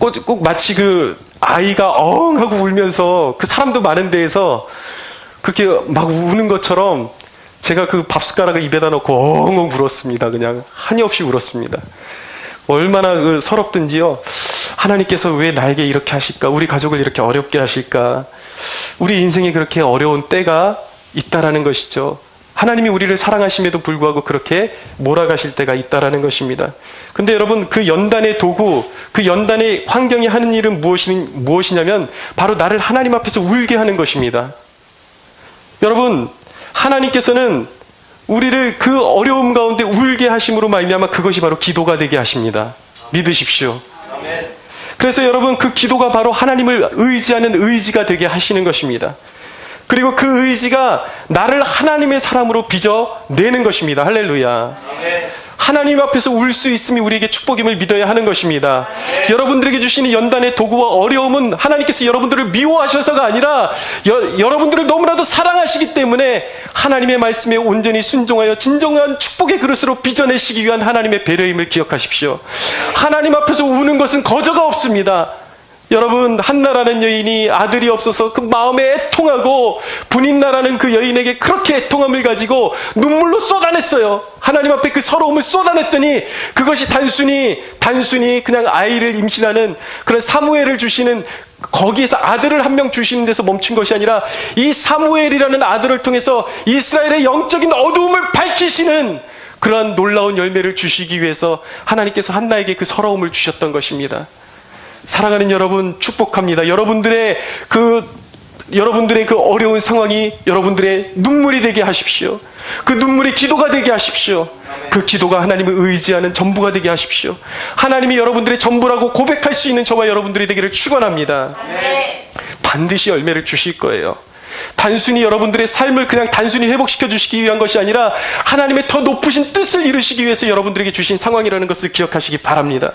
꼭 마치 그 아이가 엉 하고 울면서 그 사람도 많은 데에서 그렇게 막 우는 것처럼 제가 그 밥 숟가락을 입에다 넣고 엉엉 울었습니다. 그냥 한이 없이 울었습니다. 얼마나 그 서럽든지요. 하나님께서 왜 나에게 이렇게 하실까? 우리 가족을 이렇게 어렵게 하실까? 우리 인생에 그렇게 어려운 때가 있다라는 것이죠. 하나님이 우리를 사랑하심에도 불구하고 그렇게 몰아가실 때가 있다라는 것입니다. 근데 여러분, 그 연단의 도구, 그 연단의 환경이 하는 일은 무엇이냐면 바로 나를 하나님 앞에서 울게 하는 것입니다. 여러분, 하나님께서는 우리를 그 어려움 가운데 울게 하심으로 말미암아 그것이 바로 기도가 되게 하십니다. 믿으십시오. 그래서 여러분, 그 기도가 바로 하나님을 의지하는 의지가 되게 하시는 것입니다. 그리고 그 의지가 나를 하나님의 사람으로 빚어내는 것입니다. 할렐루야. 하나님 앞에서 울 수 있음이 우리에게 축복임을 믿어야 하는 것입니다. 여러분들에게 주시는 연단의 도구와 어려움은 하나님께서 여러분들을 미워하셔서가 아니라 여러분들을 너무나도 사랑하시기 때문에 하나님의 말씀에 온전히 순종하여 진정한 축복의 그릇으로 빚어내시기 위한 하나님의 배려임을 기억하십시오. 하나님 앞에서 우는 것은 거저가 없습니다. 여러분, 한나라는 여인이 아들이 없어서 그 마음에 애통하고 분인나라는 그 여인에게 그렇게 애통함을 가지고 눈물로 쏟아냈어요. 하나님 앞에 그 서러움을 쏟아냈더니 그것이 단순히 그냥 아이를 임신하는 그런 사무엘을 주시는, 거기에서 아들을 한 명 주시는 데서 멈춘 것이 아니라 이 사무엘이라는 아들을 통해서 이스라엘의 영적인 어두움을 밝히시는 그러한 놀라운 열매를 주시기 위해서 하나님께서 한나에게 그 서러움을 주셨던 것입니다. 사랑하는 여러분, 축복합니다. 여러분들의 그 어려운 상황이 여러분들의 눈물이 되게 하십시오. 그 눈물이 기도가 되게 하십시오. 그 기도가 하나님을 의지하는 전부가 되게 하십시오. 하나님이 여러분들의 전부라고 고백할 수 있는 저와 여러분들이 되기를 축원합니다. 반드시 열매를 주실 거예요. 단순히 여러분들의 삶을 그냥 단순히 회복시켜 주시기 위한 것이 아니라 하나님의 더 높으신 뜻을 이루시기 위해서 여러분들에게 주신 상황이라는 것을 기억하시기 바랍니다.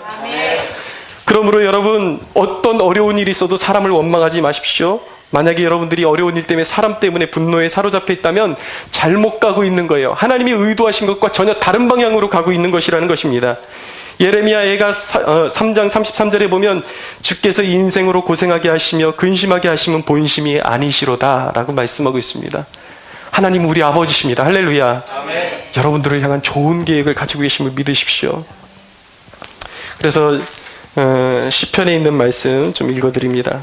그러므로 여러분, 어떤 어려운 일이 있어도 사람을 원망하지 마십시오. 만약에 여러분들이 어려운 일 때문에 사람 때문에 분노에 사로잡혀 있다면 잘못 가고 있는 거예요. 하나님이 의도하신 것과 전혀 다른 방향으로 가고 있는 것이라는 것입니다. 예레미야 애가 3장 33절에 보면 주께서 인생으로 고생하게 하시며 근심하게 하시면 본심이 아니시로다 라고 말씀하고 있습니다. 하나님 우리 아버지십니다. 할렐루야. 아멘. 여러분들을 향한 좋은 계획을 가지고 계심을 믿으십시오. 그래서 시편에 있는 말씀 좀 읽어드립니다.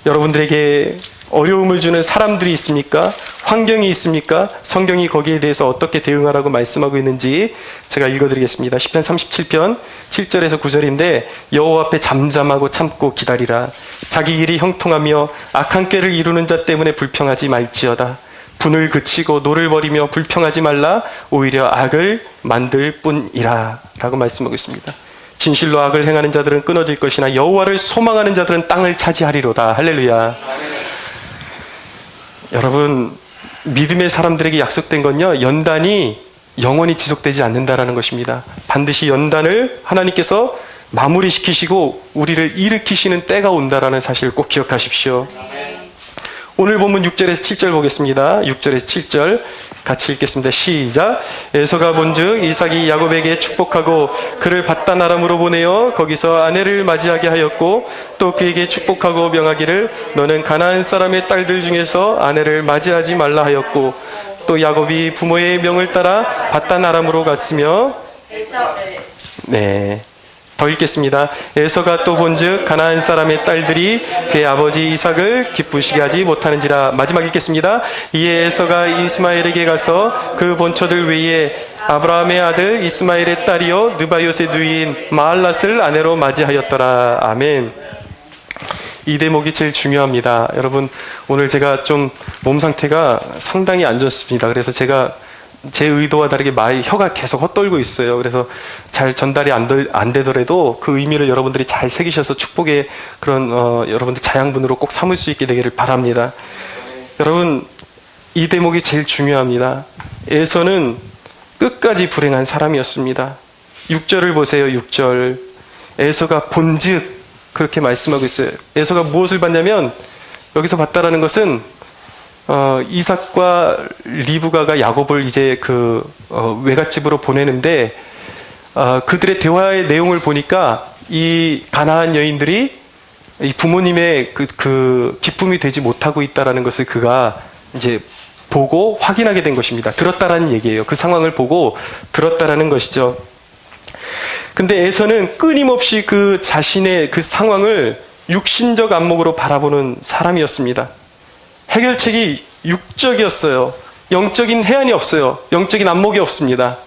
여러분들에게 어려움을 주는 사람들이 있습니까? 환경이 있습니까? 성경이 거기에 대해서 어떻게 대응하라고 말씀하고 있는지 제가 읽어드리겠습니다. 시편 37편 7절에서 9절인데, 여호와 앞에 잠잠하고 참고 기다리라. 자기 일이 형통하며 악한 꾀를 이루는 자 때문에 불평하지 말지어다. 분을 그치고 노를 버리며 불평하지 말라. 오히려 악을 만들 뿐이라 라고 말씀하고 있습니다. 진실로 악을 행하는 자들은 끊어질 것이나 여호와를 소망하는 자들은 땅을 차지하리로다. 할렐루야. 여러분, 믿음의 사람들에게 약속된 건요, 연단이 영원히 지속되지 않는다라는 것입니다. 반드시 연단을 하나님께서 마무리시키시고 우리를 일으키시는 때가 온다라는 사실을 꼭 기억하십시오. 오늘 본문 6절에서 7절 보겠습니다. 6절에서 7절 같이 읽겠습니다. 시작. 에서가 본즉 이삭이 야곱에게 축복하고 그를 밧단 아람으로 보내어 거기서 아내를 맞이하게 하였고, 또 그에게 축복하고 명하기를 너는 가나안 사람의 딸들 중에서 아내를 맞이하지 말라 하였고, 또 야곱이 부모의 명을 따라 밧단 아람으로 갔으며, 더 읽겠습니다. 에서가 또 본즉 가나안 사람의 딸들이 그의 아버지 이삭을 기쁘시게 하지 못하는지라. 마지막 읽겠습니다. 이에 에서가 이스마엘에게 가서 그 본처들 외에 아브라함의 아들 이스마엘의 딸이요 느바요의 누이인 마알랏을 아내로 맞이하였더라. 아멘. 이 대목이 제일 중요합니다. 여러분, 오늘 제가 좀 몸 상태가 상당히 안 좋습니다. 그래서 제가 제 의도와 다르게 혀가 계속 헛돌고 있어요. 그래서 잘 전달이 안 되더라도 그 의미를 여러분들이 잘 새기셔서 축복의 그런 여러분들 자양분으로 꼭 삼을 수 있게 되기를 바랍니다. 여러분, 이 대목이 제일 중요합니다. 에서는 끝까지 불행한 사람이었습니다. 6절을 보세요. 6절. 에서가 본즉 그렇게 말씀하고 있어요. 에서가 무엇을 봤냐면 여기서 봤다라는 것은 이삭과 리브가가 야곱을 이제 외갓집으로 보내는데 그들의 대화의 내용을 보니까 이 가나안 여인들이 이 부모님의 그 기쁨이 되지 못하고 있다라는 것을 그가 이제 보고 확인하게 된 것입니다. 들었다라는 얘기예요. 그 상황을 보고 들었다라는 것이죠. 근데 에서는 끊임없이 그 자신의 그 상황을 육신적 안목으로 바라보는 사람이었습니다. 해결책이 육적이었어요. 영적인 해안이 없어요. 영적인 안목이 없습니다.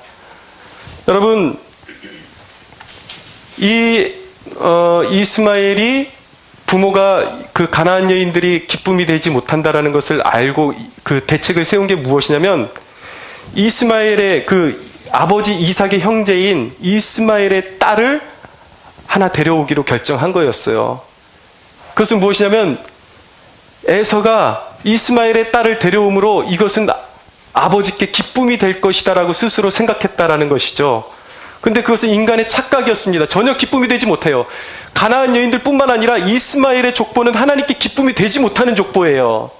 여러분, 이스마엘이 부모가 그 가나안 여인들이 기쁨이 되지 못한다라는 것을 알고 그 대책을 세운 게 무엇이냐면 이스마엘의 그 아버지 이삭의 형제인 이스마엘의 딸을 하나 데려오기로 결정한 거였어요. 그것은 무엇이냐면 에서가 이스마엘의 딸을 데려옴으로 이것은 아버지께 기쁨이 될 것이다라고 스스로 생각했다라는 것이죠. 근데 그것은 인간의 착각이었습니다. 전혀 기쁨이 되지 못해요. 가나안 여인들뿐만 아니라 이스마엘의 족보는 하나님께 기쁨이 되지 못하는 족보예요.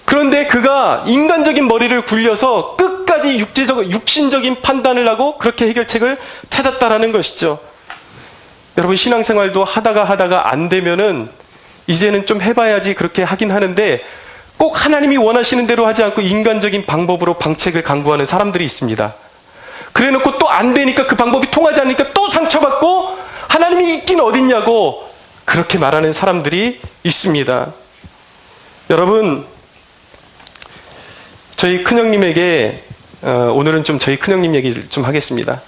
그런데 그가 인간적인 머리를 굴려서 끝까지 육신적인 판단을 하고 그렇게 해결책을 찾았다라는 것이죠. 여러분, 신앙생활도 하다가 안 되면은 이제는 좀 해봐야지 그렇게 하긴 하는데 꼭 하나님이 원하시는 대로 하지 않고 인간적인 방법으로 방책을 강구하는 사람들이 있습니다. 그래놓고 또 안 되니까 그 방법이 통하지 않으니까 또 상처받고 하나님이 있긴 어딨냐고 그렇게 말하는 사람들이 있습니다. 여러분, 저희 큰형님에게 오늘은 좀 저희 큰형님 얘기를 좀 하겠습니다.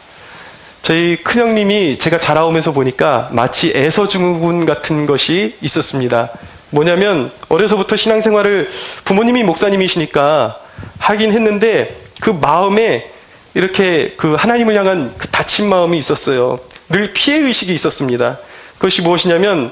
저희 큰형님이 제가 자라오면서 보니까 마치 에서증후군 같은 것이 있었습니다. 뭐냐면 어려서부터 신앙생활을 부모님이 목사님이시니까 하긴 했는데 그 마음에 이렇게 그 하나님을 향한 그 다친 마음이 있었어요. 늘 피해의식이 있었습니다. 그것이 무엇이냐면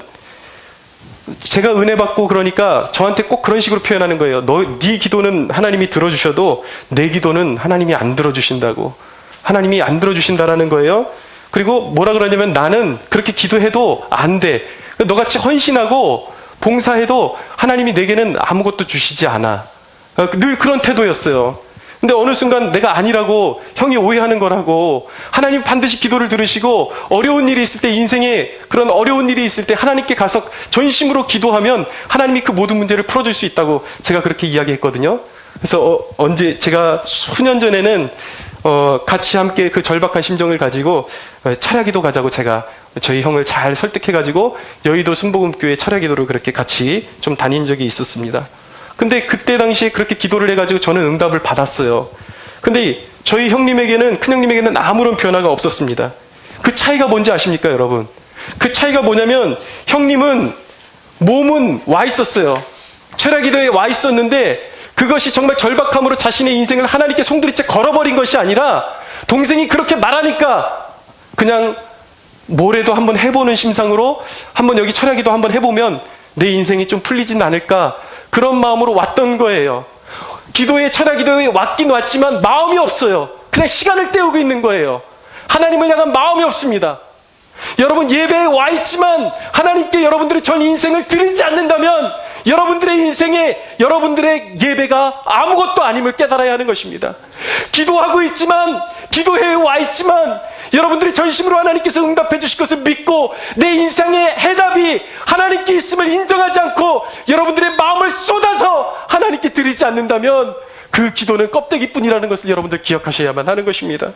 제가 은혜 받고 그러니까 저한테 꼭 그런 식으로 표현하는 거예요. 네 기도는 하나님이 들어주셔도 내 기도는 하나님이 안 들어주신다고. 하나님이 안 들어주신다라는 거예요. 그리고 뭐라 그러냐면 나는 그렇게 기도해도 안 돼. 너같이 헌신하고 봉사해도 하나님이 내게는 아무것도 주시지 않아. 늘 그런 태도였어요. 근데 어느 순간 내가 아니라고 형이 오해하는 거라고 하나님 반드시 기도를 들으시고 어려운 일이 있을 때 인생에 그런 어려운 일이 있을 때 하나님께 가서 전심으로 기도하면 하나님이 그 모든 문제를 풀어줄 수 있다고 제가 그렇게 이야기했거든요. 그래서 언제 제가 수년 전에는 같이 함께 그 절박한 심정을 가지고 철야기도 가자고 제가 저희 형을 잘 설득해가지고 여의도 순복음교회 철야기도를 그렇게 같이 좀 다닌 적이 있었습니다. 근데 그때 당시에 그렇게 기도를 해가지고 저는 응답을 받았어요. 근데 저희 형님에게는, 큰형님에게는 아무런 변화가 없었습니다. 그 차이가 뭔지 아십니까, 여러분? 그 차이가 뭐냐면 형님은 몸은 와 있었어요. 철야기도에 와 있었는데 그것이 정말 절박함으로 자신의 인생을 하나님께 송두리째 걸어버린 것이 아니라 동생이 그렇게 말하니까 그냥 뭐래도 한번 해보는 심상으로 한번 여기 철야기도 한번 해보면 내 인생이 좀 풀리진 않을까 그런 마음으로 왔던 거예요. 철야기도에 왔긴 왔지만 마음이 없어요. 그냥 시간을 때우고 있는 거예요. 하나님을 향한 마음이 없습니다. 여러분, 예배에 와 있지만 하나님께 여러분들의 전 인생을 드리지 않는다면 여러분들의 인생에 여러분들의 예배가 아무것도 아님을 깨달아야 하는 것입니다. 기도하고 있지만, 기도회에 와 있지만 여러분들이 전심으로 하나님께서 응답해 주실 것을 믿고 내 인생의 해답이 하나님께 있음을 인정하지 않고 여러분들의 마음을 쏟아서 하나님께 드리지 않는다면 그 기도는 껍데기뿐이라는 것을 여러분들 기억하셔야만 하는 것입니다.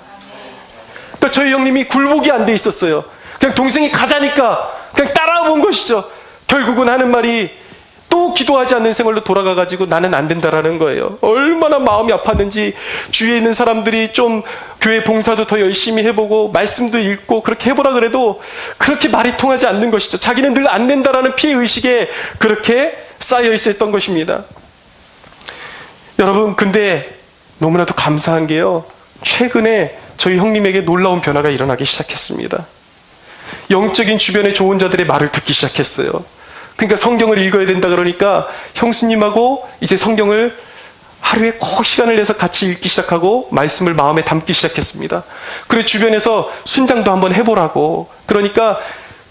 그러니까 저희 형님이 굴복이 안 돼 있었어요. 그냥 동생이 가자니까 그냥 따라온 것이죠. 결국은 하는 말이 또 기도하지 않는 생활로 돌아가가지고 나는 안 된다라는 거예요. 얼마나 마음이 아팠는지 주위에 있는 사람들이 좀 교회 봉사도 더 열심히 해보고 말씀도 읽고 그렇게 해보라 그래도 그렇게 말이 통하지 않는 것이죠. 자기는 늘 안 된다라는 피해의식에 그렇게 쌓여 있었던 것입니다. 여러분, 근데 너무나도 감사한 게요, 최근에 저희 형님에게 놀라운 변화가 일어나기 시작했습니다. 영적인 주변의 좋은 자들의 말을 듣기 시작했어요. 그러니까 성경을 읽어야 된다 그러니까 형수님하고 이제 성경을 하루에 꼭 시간을 내서 같이 읽기 시작하고 말씀을 마음에 담기 시작했습니다. 그리고 주변에서 순장도 한번 해보라고. 그러니까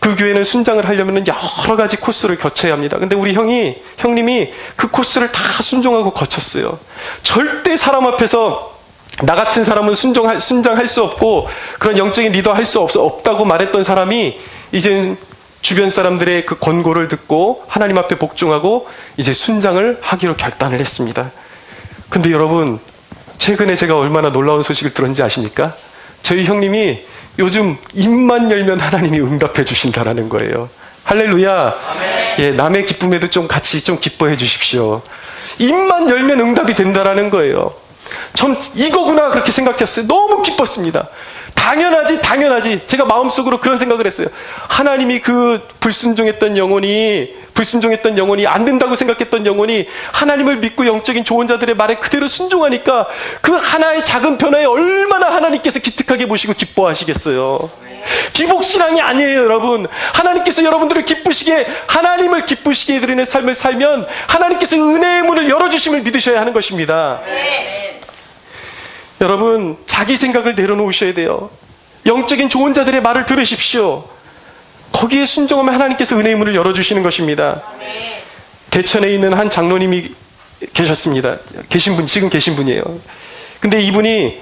그 교회는 순장을 하려면 여러 가지 코스를 거쳐야 합니다. 근데 우리 형님이 그 코스를 다 순종하고 거쳤어요. 절대 사람 앞에서 나 같은 사람은 순장할 수 없고 그런 영적인 리더 할 수 없다고 말했던 사람이 이제 주변 사람들의 그 권고를 듣고 하나님 앞에 복종하고 이제 순장을 하기로 결단을 했습니다. 근데 여러분, 최근에 제가 얼마나 놀라운 소식을 들었는지 아십니까? 저희 형님이 요즘 입만 열면 하나님이 응답해 주신다라는 거예요. 할렐루야. 예, 남의 기쁨에도 좀 같이 좀 기뻐해 주십시오. 입만 열면 응답이 된다라는 거예요. 전 이거구나 그렇게 생각했어요. 너무 기뻤습니다. 당연하지. 제가 마음속으로 그런 생각을 했어요. 하나님이 그 불순종했던 영혼이 안 된다고 생각했던 영혼이 하나님을 믿고 영적인 조언자들의 말에 그대로 순종하니까 그 하나의 작은 변화에 얼마나 하나님께서 기특하게 보시고 기뻐하시겠어요. 기복신앙이 아니에요, 여러분. 하나님께서 여러분들을 하나님을 기쁘시게 해드리는 삶을 살면 하나님께서 은혜의 문을 열어주심을 믿으셔야 하는 것입니다. 여러분, 자기 생각을 내려놓으셔야 돼요. 영적인 조언자들의 말을 들으십시오. 거기에 순종하면 하나님께서 은혜의 문을 열어주시는 것입니다. 대천에 있는 한 장로님이 계셨습니다. 지금 계신 분이에요. 근데 이분이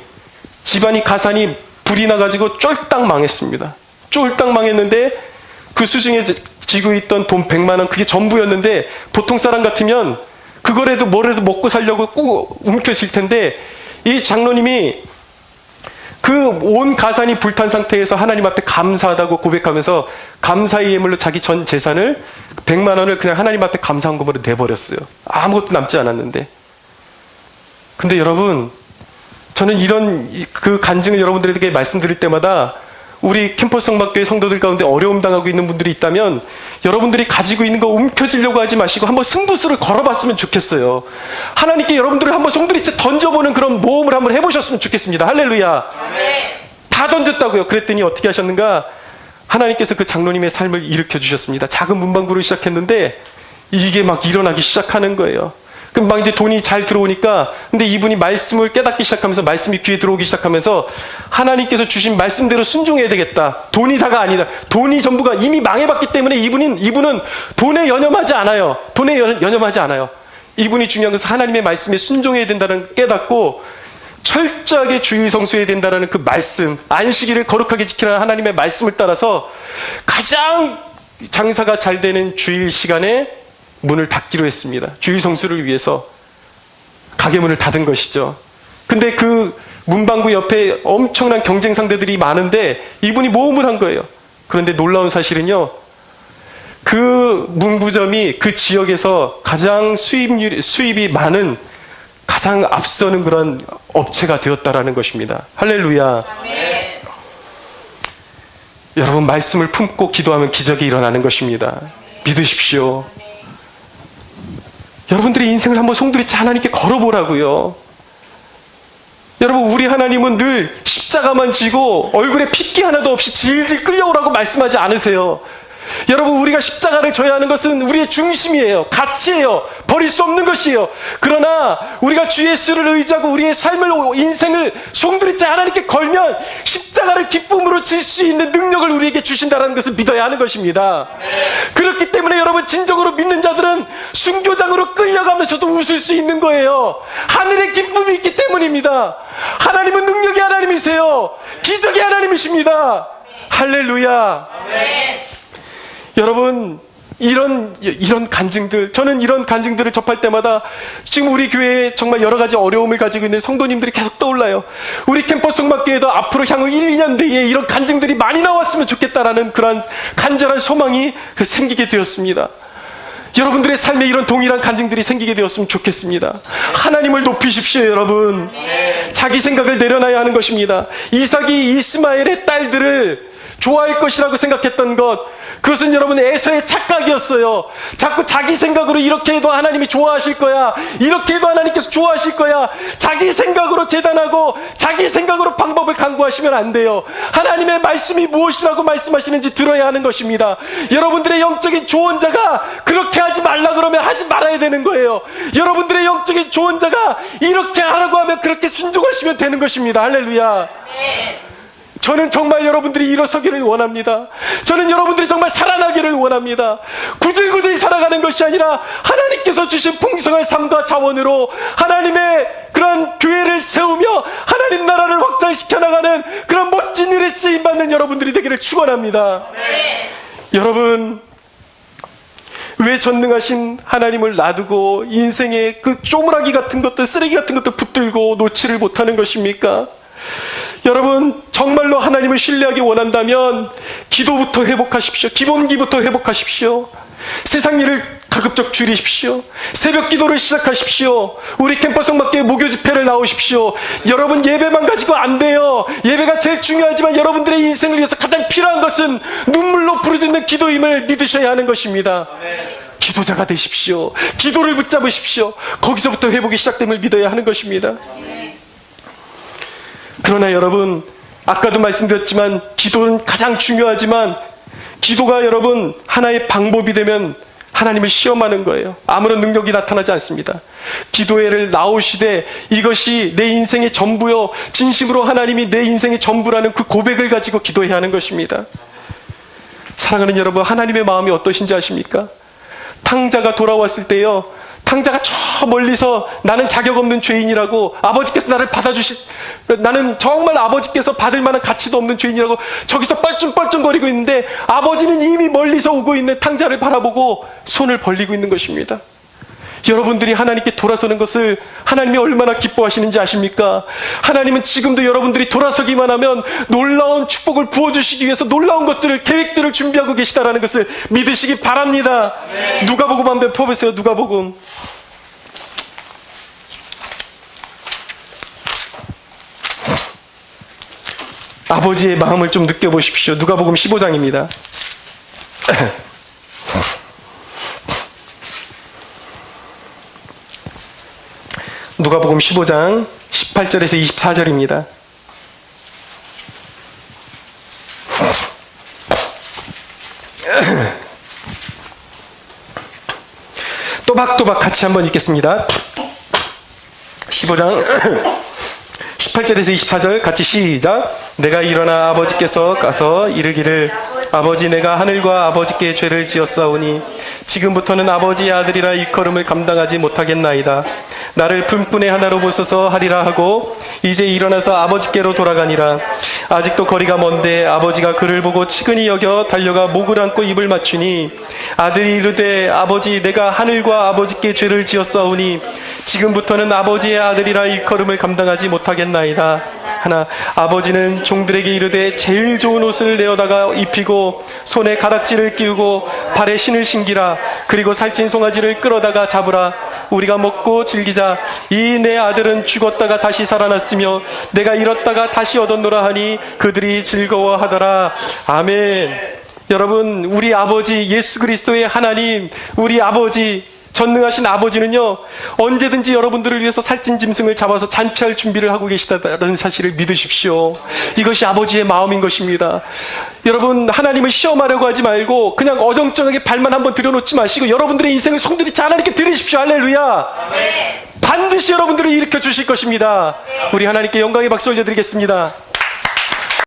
집안이 가산이 불이 나가지고 쫄딱 망했습니다. 쫄딱 망했는데 그 수중에 쥐고 있던 돈 100만 원, 그게 전부였는데 보통 사람 같으면 그거라도 뭐라도 먹고 살려고 꾹 움켜쥘 텐데 이 장로님이 그 온 가산이 불탄 상태에서 하나님 앞에 감사하다고 고백하면서 감사의 예물로 자기 전 재산을 100만 원을 그냥 하나님 앞에 감사헌금으로 내버렸어요. 아무것도 남지 않았는데. 근데 여러분, 저는 이런 그 간증을 여러분들에게 말씀드릴 때마다 우리 캠퍼스 성막교회 성도들 가운데 어려움 당하고 있는 분들이 있다면 여러분들이 가지고 있는 거 움켜쥐려고 하지 마시고 한번 승부수를 걸어봤으면 좋겠어요. 하나님께 여러분들을 한번 송두리째 던져보는 그런 모험을 한번 해보셨으면 좋겠습니다. 할렐루야. 다 던졌다고요. 그랬더니 어떻게 하셨는가? 하나님께서 그 장로님의 삶을 일으켜 주셨습니다. 작은 문방구를 시작했는데 이게 막 일어나기 시작하는 거예요. 그럼 막 이제 돈이 잘 들어오니까, 근데 이분이 말씀을 깨닫기 시작하면서 말씀이 귀에 들어오기 시작하면서 하나님께서 주신 말씀대로 순종해야 되겠다. 돈이 다가 아니다. 돈이 전부가 이미 망해봤기 때문에 이분은 돈에 연연하지 않아요. 돈에 연연하지 않아요. 이분이 중요한 것은 하나님의 말씀에 순종해야 된다는 깨닫고 철저하게 주일 성수해야 된다는 그 말씀, 안식일을 거룩하게 지키라는 하나님의 말씀을 따라서 가장 장사가 잘 되는 주일 시간에 문을 닫기로 했습니다. 주일 성수를 위해서 가게 문을 닫은 것이죠. 근데 그 문방구 옆에 엄청난 경쟁 상대들이 많은데 이분이 모험을 한 거예요. 그런데 놀라운 사실은요, 그 문구점이 그 지역에서 가장 수입이 많은, 가장 앞서는 그런 업체가 되었다라는 것입니다. 할렐루야. 아멘. 여러분, 말씀을 품고 기도하면 기적이 일어나는 것입니다. 믿으십시오. 여러분들의 인생을 한번 송두리째 하나님께 걸어보라고요. 여러분, 우리 하나님은 늘 십자가만 지고 얼굴에 핏기 하나도 없이 질질 끌려오라고 말씀하지 않으세요. 여러분, 우리가 십자가를 져야 하는 것은 우리의 중심이에요. 가치예요. 버릴 수 없는 것이에요. 그러나 우리가 주 예수를 의지하고 우리의 인생을 송두리째 하나님께 걸면 십자가를 기쁨으로 질 수 있는 능력을 우리에게 주신다는 것을 믿어야 하는 것입니다. 그렇기 때문에 여러분, 진정으로 믿는 자들은 순교장으로 끌려가면서도 웃을 수 있는 거예요. 하늘의 기쁨이 있기 때문입니다. 하나님은 능력의 하나님이세요. 기적의 하나님이십니다. 할렐루야. 여러분, 이런 간증들, 저는 이런 간증들을 접할 때마다 지금 우리 교회에 정말 여러 가지 어려움을 가지고 있는 성도님들이 계속 떠올라요. 우리 캠퍼스 성막교회도 앞으로 향후 1, 2년 뒤에 이런 간증들이 많이 나왔으면 좋겠다라는 그런 간절한 소망이 생기게 되었습니다. 여러분들의 삶에 이런 동일한 간증들이 생기게 되었으면 좋겠습니다. 하나님을 높이십시오, 여러분. 자기 생각을 내려놔야 하는 것입니다. 이삭이 이스마엘의 딸들을 좋아할 것이라고 생각했던 것, 그것은 여러분 에서의 착각이었어요. 자꾸 자기 생각으로 이렇게 해도 하나님이 좋아하실 거야, 이렇게 해도 하나님께서 좋아하실 거야, 자기 생각으로 재단하고 자기 생각으로 방법을 강구하시면 안 돼요. 하나님의 말씀이 무엇이라고 말씀하시는지 들어야 하는 것입니다. 여러분들의 영적인 조언자가 그렇게 하지 말라 그러면 하지 말아야 되는 거예요. 여러분들의 영적인 조언자가 이렇게 하라고 하면 그렇게 순종하시면 되는 것입니다. 할렐루야. 저는 정말 여러분들이 일어서기를 원합니다. 저는 여러분들이 정말 살아나기를 원합니다. 구질구질 살아가는 것이 아니라 하나님께서 주신 풍성한 삶과 자원으로 하나님의 그런 교회를 세우며 하나님 나라를 확장시켜 나가는 그런 멋진 일에 쓰임받는 여러분들이 되기를 축원합니다. 여러분, 왜 전능하신 하나님을 놔두고 인생의 그 쪼무라기 같은 것들, 쓰레기 같은 것들 붙들고 놓지를 못하는 것입니까? 여러분, 정말로 하나님을 신뢰하기 원한다면 기도부터 회복하십시오. 기본기부터 회복하십시오. 세상 일을 가급적 줄이십시오. 새벽 기도를 시작하십시오. 우리 캠퍼스 밖에 목요 집회를 나오십시오. 여러분, 예배만 가지고 안 돼요. 예배가 제일 중요하지만 여러분들의 인생을 위해서 가장 필요한 것은 눈물로 부르짖는 기도임을 믿으셔야 하는 것입니다. 기도자가 되십시오. 기도를 붙잡으십시오. 거기서부터 회복이 시작됨을 믿어야 하는 것입니다. 그러나 여러분, 아까도 말씀드렸지만 기도는 가장 중요하지만 기도가 여러분 하나의 방법이 되면 하나님을 시험하는 거예요. 아무런 능력이 나타나지 않습니다. 기도회를 나오시되 이것이 내 인생의 전부요, 진심으로 하나님이 내 인생의 전부라는 그 고백을 가지고 기도해야 하는 것입니다. 사랑하는 여러분, 하나님의 마음이 어떠신지 아십니까? 탕자가 돌아왔을 때요, 탕자가 저 멀리서 나는 자격 없는 죄인이라고, 아버지께서 나를 나는 정말 아버지께서 받을 만한 가치도 없는 죄인이라고 저기서 뻘쭘뻘쭘거리고 있는데 아버지는 이미 멀리서 오고 있는 탕자를 바라보고 손을 벌리고 있는 것입니다. 여러분들이 하나님께 돌아서는 것을 하나님이 얼마나 기뻐하시는지 아십니까? 하나님은 지금도 여러분들이 돌아서기만 하면 놀라운 축복을 부어주시기 위해서 놀라운 것들을, 계획들을 준비하고 계시다라는 것을 믿으시기 바랍니다. 누가복음 한번 펴보세요. 누가복음. 아버지의 마음을 좀 느껴보십시오. 누가복음 15장입니다. 누가복음 15장 18절에서 24절입니다. 또박또박 같이 한번 읽겠습니다. 15장 18절에서 24절 같이 시작. 내가 일어나 아버지께서 가서 이르기를, 아버지, 내가 하늘과 아버지께 죄를 지었사오니 지금부터는 아버지의 아들이라 일컬음을 감당하지 못하겠나이다. 나를 품꾼의 하나로 보소서 하리라 하고 이제 일어나서 아버지께로 돌아가니라. 아직도 거리가 먼데 아버지가 그를 보고 치근히 여겨 달려가 목을 안고 입을 맞추니, 아들이 이르되, 아버지, 내가 하늘과 아버지께 죄를 지었사오니 지금부터는 아버지의 아들이라 일컬음을 감당하지 못하겠나이다 하나, 아버지는 종들에게 이르되 제일 좋은 옷을 내어다가 입히고 손에 가락지를 끼우고 발에 신을 신기라. 그리고 살찐 송아지를 끌어다가 잡으라. 우리가 먹고 즐기자. 이 내 아들은 죽었다가 다시 살아났으며 내가 잃었다가 다시 얻었노라 하니 그들이 즐거워하더라. 아멘. 여러분, 우리 아버지 예수 그리스도의 하나님, 우리 아버지, 전능하신 아버지는요, 언제든지 여러분들을 위해서 살찐 짐승을 잡아서 잔치할 준비를 하고 계시다는 사실을 믿으십시오. 이것이 아버지의 마음인 것입니다. 여러분, 하나님을 시험하려고 하지 말고 그냥 어정쩡하게 발만 한번 들여놓지 마시고 여러분들의 인생을 손들이지 하나님께 드리십시오. 할렐루야. 반드시 여러분들을 일으켜 주실 것입니다. 우리 하나님께 영광의 박수 올려드리겠습니다.